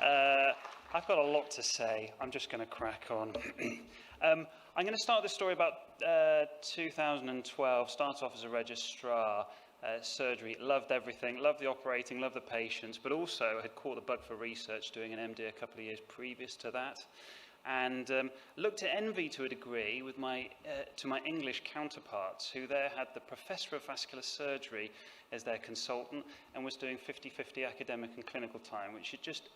I've got a lot to say. I'm just going to crack on. I'm going to start this story about 2012. Started off as a registrar, surgery. Loved everything. Loved the operating. Loved the patients. But also had caught the bug for research, doing an MD a couple of years previous to that. And looked at envy to a degree with to my English counterparts, who there had the Professor of Vascular Surgery as their consultant and was doing 50-50 academic and clinical time, which you just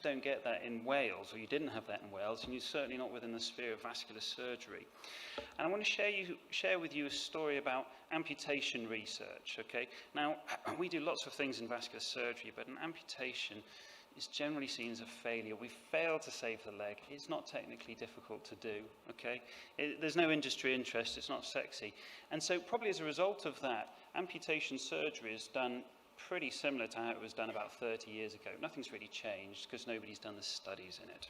don't get that in Wales, or you didn't have that in Wales, and you're certainly not within the sphere of vascular surgery. And I want to share with you a story about amputation research. Okay, now we do lots of things in vascular surgery, but an amputation is generally seen as a failure. We failed to save the leg. It's not technically difficult to do, okay? There's no industry interest, it's not sexy. And so probably as a result of that, amputation surgery is done pretty similar to how it was done about 30 years ago. Nothing's really changed because nobody's done the studies in it.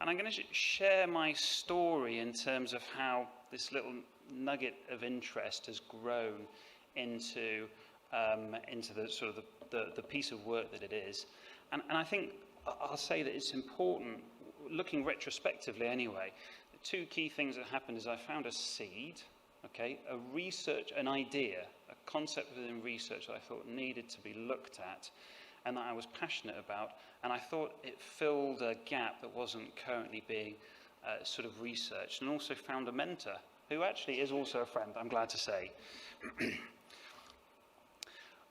And I'm going to share my story in terms of how this little nugget of interest has grown into the sort of the piece of work that it is. And I think I'll say that it's important, looking retrospectively anyway, the two key things that happened is I found a seed, okay, an idea, a concept within research that I thought needed to be looked at and that I was passionate about, and I thought it filled a gap that wasn't currently being sort of researched, and also found a mentor who actually is also a friend, I'm glad to say.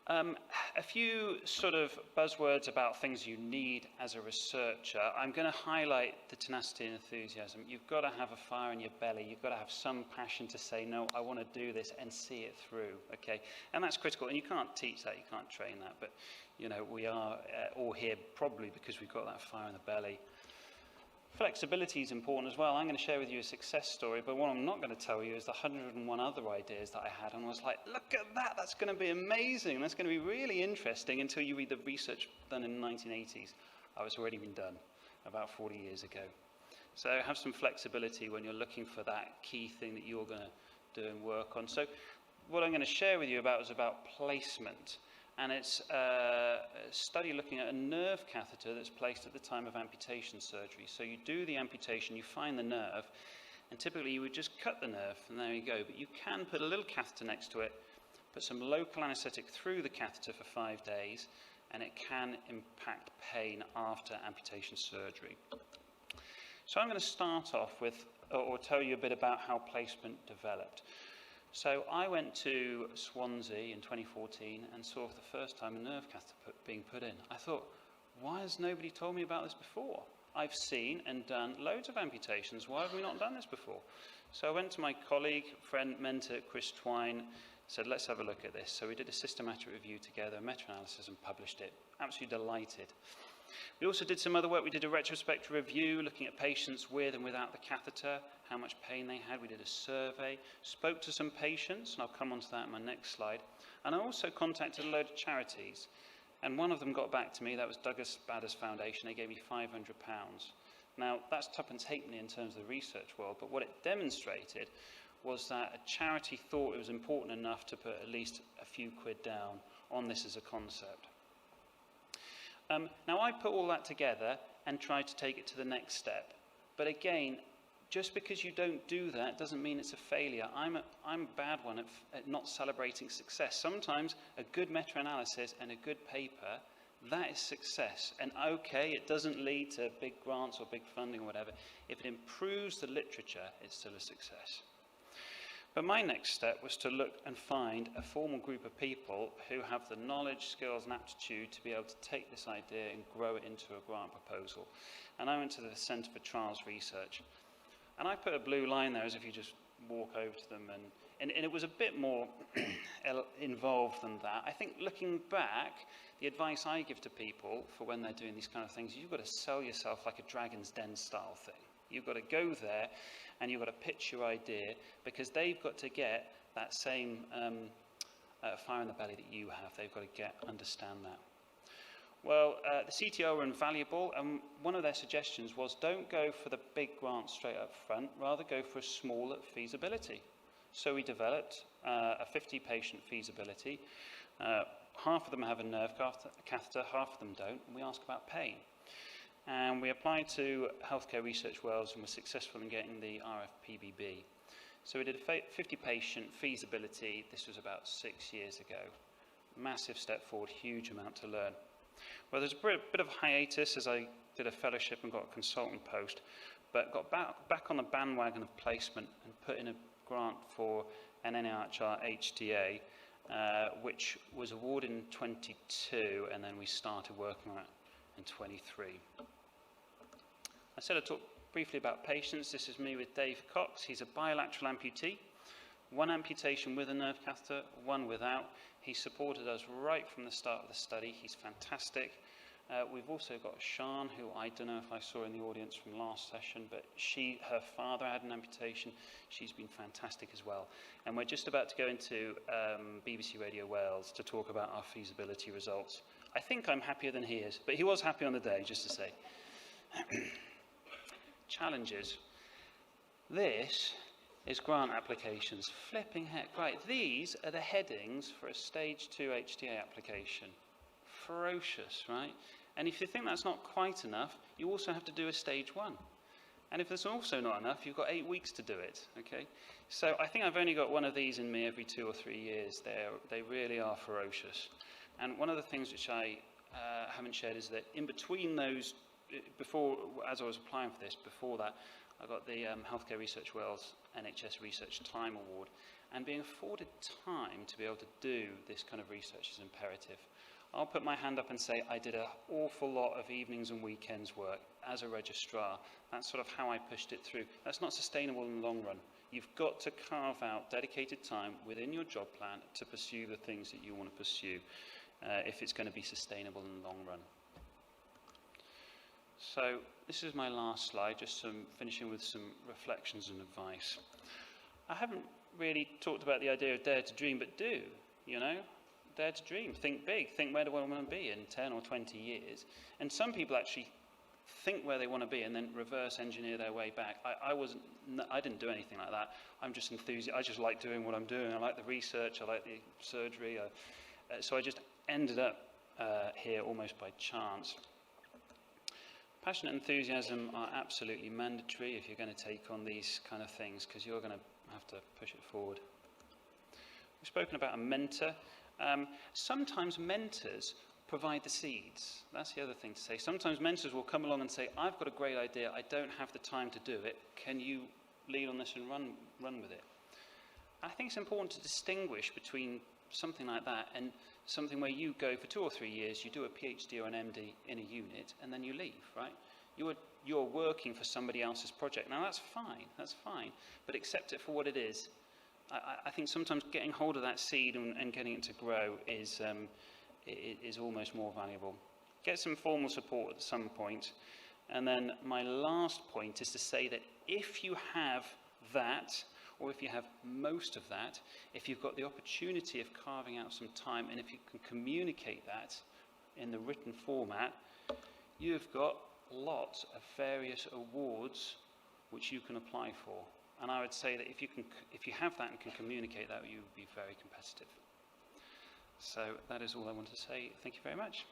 A few sort of buzzwords about things you need as a researcher. I'm going to highlight the tenacity and enthusiasm. You've got to have a fire in your belly. You've got to have some passion to say, no, I want to do this and see it through, okay? And that's critical. And you can't teach that, you can't train that. But, you know, we are all here probably because we've got that fire in the belly. Flexibility is important as well. I'm going to share with you a success story, but what I'm not going to tell you is the 101 other ideas that I had, and I was like, look at that, that's going to be amazing, that's going to be really interesting, until you read the research done in the 1980s. I was already been done about 40 years ago. So have some flexibility when you're looking for that key thing that you're going to do and work on. So what I'm going to share with you is about placement. And it's a study looking at a nerve catheter that's placed at the time of amputation surgery. So you do the amputation, you find the nerve, and typically you would just cut the nerve, and there you go. But you can put a little catheter next to it, put some local anaesthetic through the catheter for 5 days, and it can impact pain after amputation surgery. So I'm going to start off with, or tell you a bit about how placement developed. So I went to Swansea in 2014 and saw for the first time a nerve catheter being put in. I thought, why has nobody told me about this before? I've seen and done loads of amputations. Why have we not done this before? So I went to my colleague, friend, mentor, Chris Twine, said, let's have a look at this. So we did a systematic review together, meta-analysis, and published it. Absolutely delighted. We also did some other work. We did a retrospective review looking at patients with and without the catheter, how much pain they had. We did a survey, spoke to some patients, and I'll come on to that in my next slide. And I also contacted a load of charities, and one of them got back to me. That was Douglas Bader's Foundation. They gave me £500. Now, that's tuppence halfpenny in terms of the research world, but what it demonstrated was that a charity thought it was important enough to put at least a few quid down on this as a concept. Now, I put all that together and tried to take it to the next step. But again, just because you don't do that doesn't mean it's a failure. I'm a bad one at not celebrating success. Sometimes a good meta-analysis and a good paper, that is success. And okay, it doesn't lead to big grants or big funding or whatever. If it improves the literature, it's still a success. But my next step was to look and find a formal group of people who have the knowledge, skills and aptitude to be able to take this idea and grow it into a grant proposal. And I went to the Centre for Trials Research. And I put a blue line there as if you just walk over to them. And it was a bit more involved than that. I think looking back, the advice I give to people for when they're doing these kind of things, you've got to sell yourself like a Dragon's Den style thing. You've got to go there and you've got to pitch your idea, because they've got to get that same fire in the belly that you have. They've got to understand that. Well, the CTO were invaluable, and one of their suggestions was don't go for the big grant straight up front, rather go for a smaller feasibility. So we developed a 50-patient feasibility, half of them have a nerve catheter, half of them don't, and we ask about pain. And we applied to Healthcare Research Wales and were successful in getting the RFPBB. So we did a 50-patient feasibility. This was about 6 years ago. Massive step forward, huge amount to learn. Well, there's a bit of hiatus as I did a fellowship and got a consultant post, but got back on the bandwagon of placement and put in a grant for an NIHR HTA, which was awarded in 22, and then we started working on it in 23. I said I'd talk briefly about patients. This is me with Dave Cox. He's a bilateral amputee. One amputation with a nerve catheter, one without. He supported us right from the start of the study. He's fantastic. We've also got Sian, who I don't know if I saw in the audience from last session, but her father had an amputation. She's been fantastic as well. And we're just about to go into BBC Radio Wales to talk about our feasibility results. I think I'm happier than he is, but he was happy on the day, just to say. Challenges. This is grant applications. Flipping heck. Right, these are the headings for a stage 2 HTA application. Ferocious, right? And if you think that's not quite enough, you also have to do a stage 1. And if that's also not enough, you've got 8 weeks to do it, okay? So I think I've only got one of these in me every 2 or 3 years. They really are ferocious. And one of the things which I haven't shared is that in between those, before, as I was applying for this, before that, I got the Healthcare Research Wales NHS Research Time Award. And being afforded time to be able to do this kind of research is imperative. I'll put my hand up and say I did an awful lot of evenings and weekends work as a registrar. That's sort of how I pushed it through. That's not sustainable in the long run. You've got to carve out dedicated time within your job plan to pursue the things that you want to pursue if it's going to be sustainable in the long run. So this is my last slide, just finishing with some reflections and advice. I haven't really talked about the idea of dare to dream, but do, you know? Dare to dream, think big, think where do I want to be in 10 or 20 years. And some people actually think where they want to be and then reverse engineer their way back. I didn't do anything like that. I'm just enthusiastic. I just like doing what I'm doing. I like the research, I like the surgery. So I just ended up here almost by chance. Passion and enthusiasm are absolutely mandatory if you're going to take on these kind of things, because you're going to have to push it forward. We've spoken about a mentor. Sometimes mentors provide the seeds. That's the other thing to say. Sometimes mentors will come along and say, I've got a great idea, I don't have the time to do it, can you lead on this and run with it? I think it's important to distinguish between something like that and something where you go for 2 or 3 years, you do a PhD or an MD in a unit, and then you leave, right? You're working for somebody else's project. Now that's fine, but accept it for what it is. I think sometimes getting hold of that seed and getting it to grow is almost more valuable. Get some formal support at some point. And then my last point is to say that if you have that, or if you have most of that, if you've got the opportunity of carving out some time, and if you can communicate that in the written format, you've got lots of various awards which you can apply for. And I would say that if you have that and can communicate that, you would be very competitive. So that is all I want to say. Thank you very much.